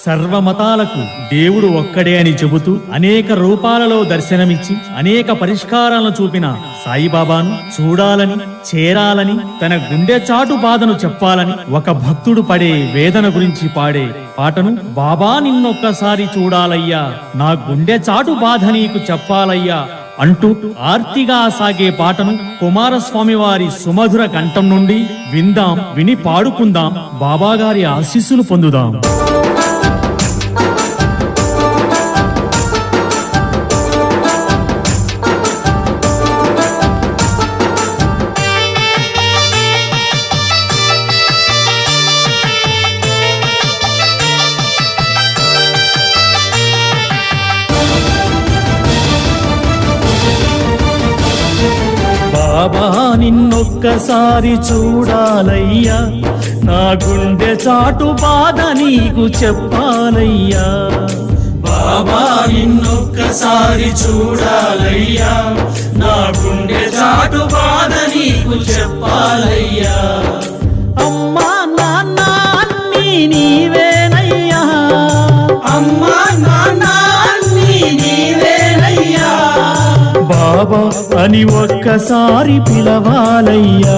సర్వమతాలకు దేవుడు ఒక్కడే అని చెబుతూ అనేక రూపాలలో దర్శనమిచ్చి అనేక పరిష్కారాలను చూపిన సాయిబాబాను చూడాలని, చేరాలని, తన గుండె చాటు బాధను చెప్పాలని ఒక భక్తుడు పడే వేదన గురించి పాడే పాటను బాబా నిన్నొక్కసారి చూడాలయ్యా, నా గుండె చాటు బాధ నీకు చెప్పాలయ్యా అంటూ ఆర్తిగా సాగే పాటను కుమారస్వామి వారి సుమధుర కంఠం నుండి విందాం, విని పాడుకుందాం, బాబాగారి ఆశీస్సులు పొందుదాం. బాబా నిన్నొక్కసారి చూడాలయ్యా, నా గుండె చాటు బాధ నీకు చెప్పాలయ్యా. బాబా నిన్నొక్కసారి చూడాలయ్యా, నా గుండె చాటు బాధ నీకు చెప్పాలయ్యా. అమ్మా నాన్న అన్నీ నీవేనయ్యా, అమ్మా నాన్న అన్నీ నీవేనయ్యా. బాబా అని ఒక్కసారి పిలవాలయ్యా,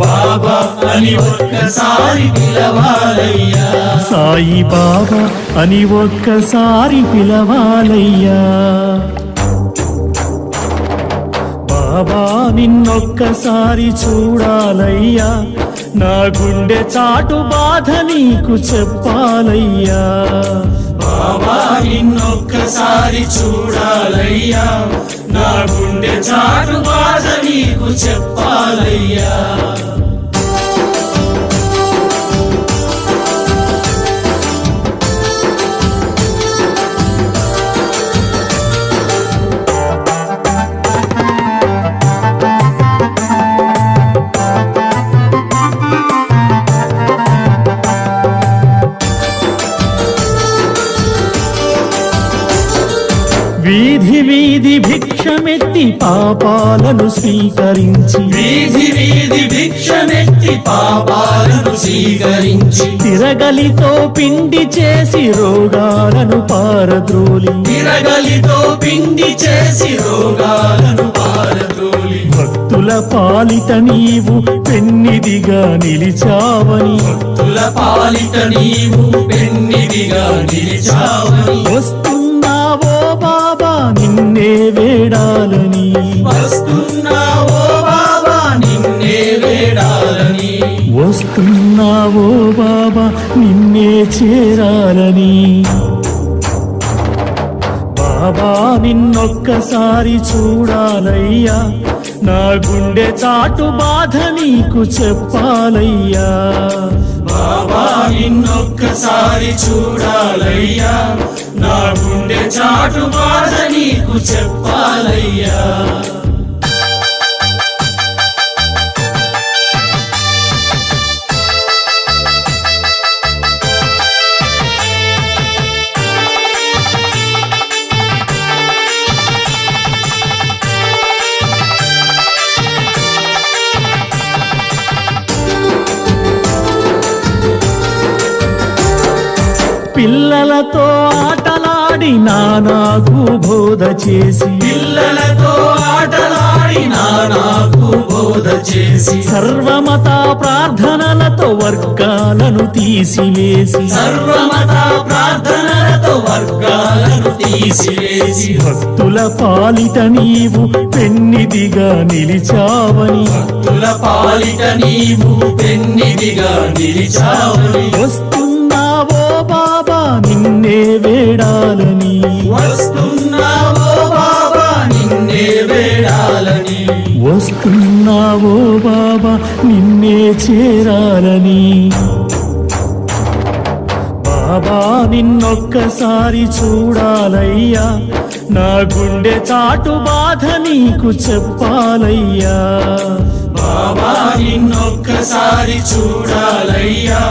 బాబా అని ఒక్కసారి పిలవాలయ్యా. సాయి బాబా అని ఒక్కసారి పిలవాలయ్యా. బాబా నిన్నొక్కసారి చూడాలయ్యా, నా గుండె చాటు బాధ నీకు చెప్పాలయ్యా. బాబా నిన్నొక్కసారి చూడాలయ్యా, నా గుండె చాటు బాధ నీకు చెప్పాలయ్యా. వీధి వీధి భిక్షమెత్తి పాపాలను స్వీకరించి, వీధి వీధి భిక్షమెత్తి పాపాలను స్వీకరించి, తిరగలితో పిండి చేసి రోగాలను పారద్రోలి, తిరగలితో పిండి చేసి రోగాలను పారద్రోలి, భక్తుల పాలిట నీవు పెన్నిదిగా నిలిచావని, భక్తుల పాలిట నీవు పెన్నిదిగా నిలిచావని, వస్తున్నావో బాబా నిన్నే వేడాలని, వస్తున్నావో బాబా నిన్నే వేడాలని, వస్తున్నావో బాబా నిన్నే చేరాలని. బాబా నిన్నొక్కసారి చూడాలయ్యా, నా గుండె చాటు బాధ నీకు చెప్పాలయ్యా. బాబా నిన్నొక్కసారి చూడాలయ్యా, నా గుండె చాటు బాధ నీకు చెప్పాలయ్యా. పిల్లలతో ఆటలాడి నానాకు బోధ చేసి, పిల్లలతో ఆటలాడి నాకు బోధ చేసి, సర్వమత ప్రార్థనలతో వర్గాలను తీసివేసి, సర్వమత ప్రార్థనలతో వర్గాలను తీసివేసి, భక్తుల పాలిట నీవు పెన్నిదిగా నిలిచావని, భక్తుల పాలిట నీవు పెన్నిదిగా నిలిచావని, వస్తున్నావో బాబా నిన్నే వేడాలని, వస్తున్నావో బాబా నిన్నే వేడాలని, వస్తున్నావో బాబా నిన్నే చేరాలని. బాబా నిన్నొక్కసారి చూడాలయ్యా, నా గుండె చాటు బాధ నీకు చెప్పాలయ్యా. బాబా నిన్నొక్కసారి చూడాలయ్యా,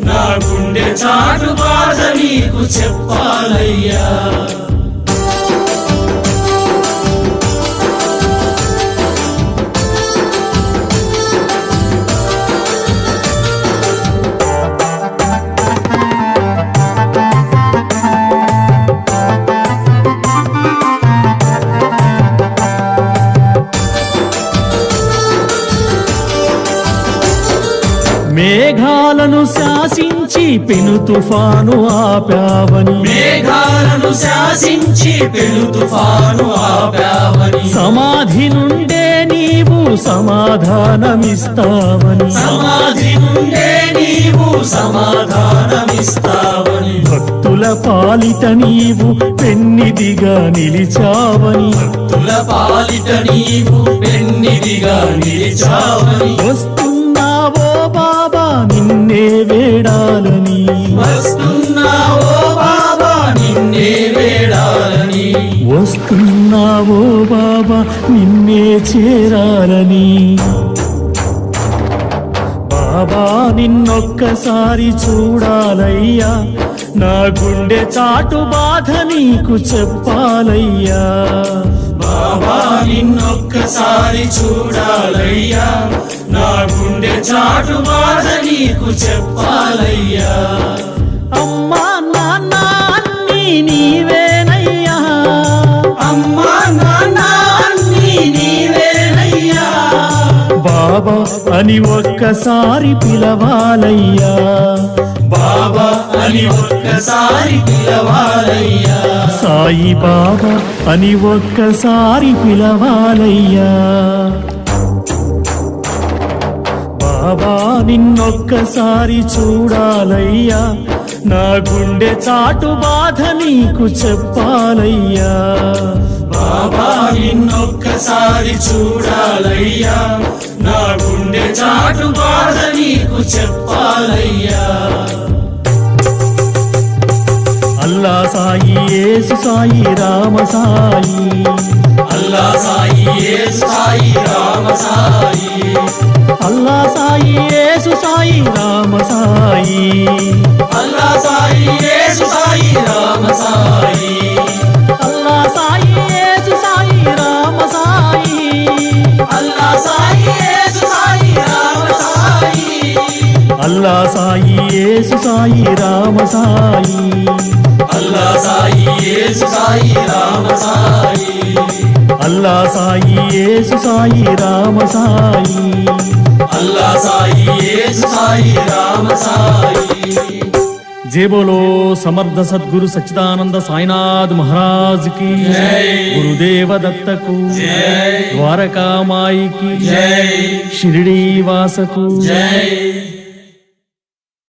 నా గుండె చాటు బాధ నీకు చెప్పాలయ్యా. మేఘాలను శాసించి పెను తుఫాను ఆపావని, మేఘాలను శాసించి పెను తుఫాను ఆపావని, సమాధి నుండే నీవు సమాధానమిస్తావని, సమాధి నుండే నీవు సమాధానమిస్తావని, భక్తుల పాలిట నీవు పెన్నిదిగా నిలిచావని, భక్తుల పాలిట నీవు పెన్నిదిగా నిలిచావని, వస్తున్నావో బాబా నిన్నే వేడాలని, వస్తున్నావో బాబా నిన్నే వేడాలని, వస్తున్నావో బాబా నిన్నే చేరాలని. బాబా నిన్నొక్కసారి చూడాలయ్యా, నా గుండె చాటు బాధ నీకు చెప్పాలయ్యా. బాబా నిన్నొక్కసారి చూడాలయ్యా, నా గుండె చాటు బాధ నీకు చెప్పాలయ్యా. అమ్మా నాన్న అన్నీ నీవేనయ్యా, అమ్మా నాన్న అన్నీ నీవేనయ్యా, బాబా అని ఒక్కసారి పిలవాలయ్యా, బాబా అని ఒక్కసారి పిలవాలయ్యా, సాయి బాబా అని ఒక్కసారి పిలవాలయ్యా. బాబా నిన్నొక్కసారి చూడాలయ్యా, నా గుండె చాటు బాధ నీకు చెప్పాలయ్యా. బాబా నిన్నొక్కసారి చూడాలయ్యా, నా గుండె చాటు బాధ నీకు చెప్పాలయ్యా. అల్లా సాయి యేసు సాయి రామ సాయి, అల్లా సాయి యేసు సాయి రామ సాయి, అల్లా సాయి యేసు సాయి రామ సాయి, అల్లా సాయి యేసు సాయి రామ సాయి, అల్లా సాయి యేసు సాయి రామ సాయి, అల్లా సాయి యేసు సాయి రామ సాయి, అల్లా సాయి యేసు సాయి రామ సాయి, అల్లా సాయి యేసు సాయి రామ సాయి, అల్లా సాయి యేసు సాయి రామ సాయి. అల్లా సాయి యేసు సాయి రామ సాయి. జై బోలో సమర్థ సద్గురు సచ్చిదానంద సాయినాథ్ మహారాజ్ కి జై. గురుదేవ దత్తకు జై. ద్వారకామాయికి జై. షిరిడీ వాసకు జై.